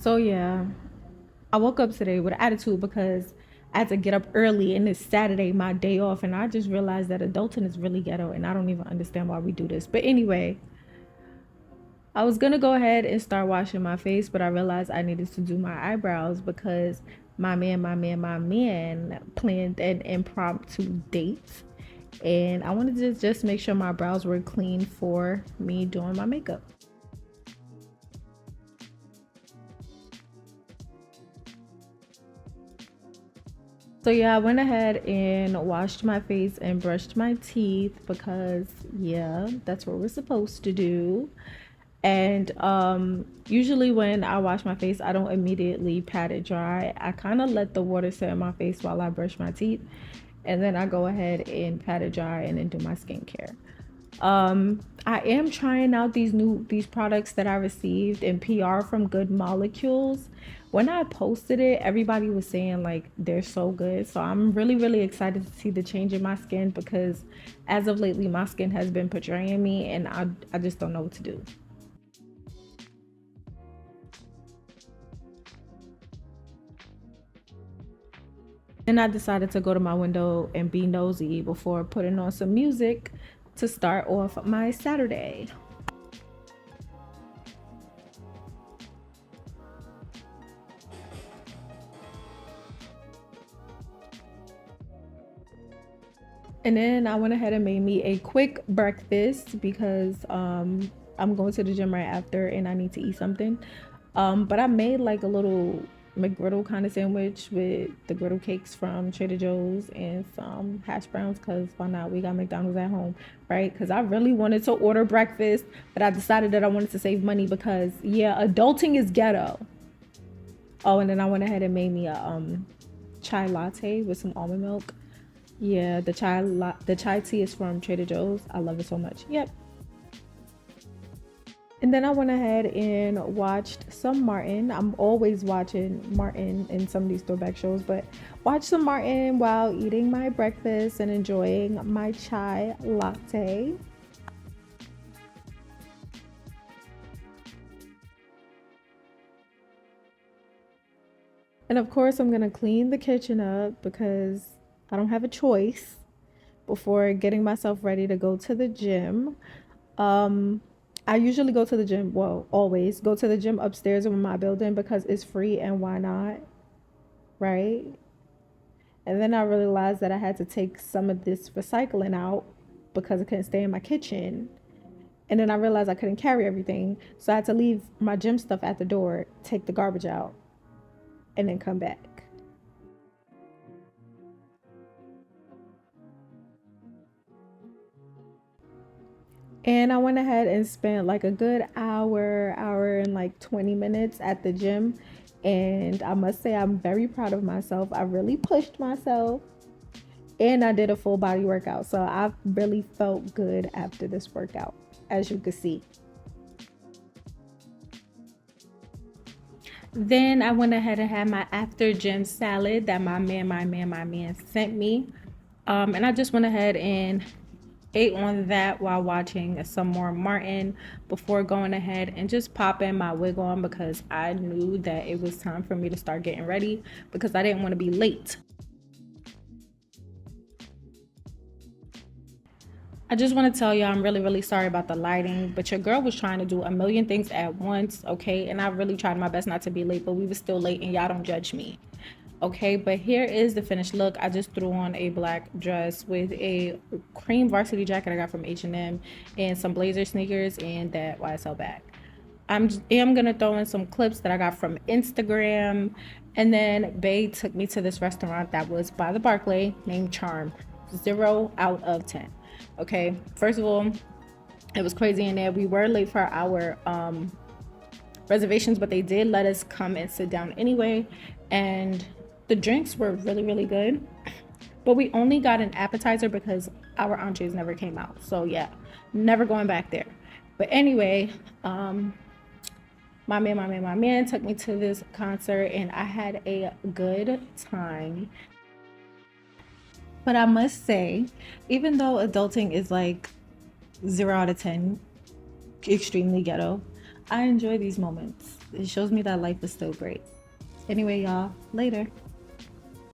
So yeah, I woke up today with an attitude because I had to get up early and it's Saturday, my day off, and I just realized that adulting is really ghetto and I don't even understand why we do this. But anyway, I was gonna go ahead and start washing my face, but I realized I needed to do my eyebrows because my man planned an impromptu date. And I wanted to just make sure my brows were clean for me doing my makeup. So yeah, I went ahead and washed my face and brushed my teeth because yeah, that's what we're supposed to do. And usually when I wash my face, I don't immediately pat it dry. I kind of let the water sit in my face while I brush my teeth, and then I go ahead and pat it dry and then do my skincare. I am trying out these products that I received in PR from Good Molecules. When I posted it, everybody was saying like they're so good. So I'm really excited to see the change in my skin because as of lately my skin has been betraying me and I just don't know what to do. Then I decided to go to my window and be nosy before putting on some music to start off my Saturday. And then I went ahead and made me a quick breakfast because I'm going to the gym right after and I need to eat something. But I made like a little McGriddle kind of sandwich with the griddle cakes from Trader Joe's and some hash browns because why not? We got McDonald's at home, right? Because I really wanted to order breakfast, but I decided that I wanted to save money because yeah, adulting is ghetto. Oh, and then I went ahead and made me a chai latte with some almond milk. Yeah, the chai tea is from Trader Joe's. I love it so much. Yep. And then I went ahead and watched some Martin. I'm always watching Martin in some of these throwback shows, but watch some Martin while eating my breakfast and enjoying my chai latte. And of course, I'm gonna clean the kitchen up because I don't have a choice before getting myself ready to go to the gym. Um, I usually go to the gym, well, always go to the gym upstairs in my building because it's free and why not, right? And then I realized that I had to take some of this recycling out because it couldn't stay in my kitchen. And then I realized I couldn't carry everything. So I had to leave my gym stuff at the door, take the garbage out, and then come back. And I went ahead and spent like a good hour and like 20 minutes at the gym. And I must say, I'm very proud of myself. I really pushed myself and I did a full body workout. So I really felt good after this workout, as you could see. Then I went ahead and had my after gym salad that my man sent me. And I just went ahead and ate on that while watching some more Martin before going ahead and just popping my wig on because I knew that it was time for me to start getting ready because I didn't want to be late. I just want to tell you I'm really sorry about the lighting, but your girl was trying to do a million things at once, okay? And I really tried my best not to be late, but we were still late and y'all don't judge me. Okay, but here is the finished look. I just threw on a black dress with a cream varsity jacket I got from H&M and some blazer sneakers and that YSL bag. Am gonna throw in some clips that I got from Instagram, and then Bay took me to this restaurant that was by the Barclay named Charm. 0 out of 10. Okay, first of all, it was crazy in there. We were late for our reservations, but they did let us come and sit down anyway, and the drinks were really good. But we only got an appetizer because our entrees never came out. So yeah, never going back there. But anyway, my man took me to this concert and I had a good time. But I must say, even though adulting is like 0 out of 10, extremely ghetto, I enjoy these moments. It shows me that life is still great. Anyway, y'all, later.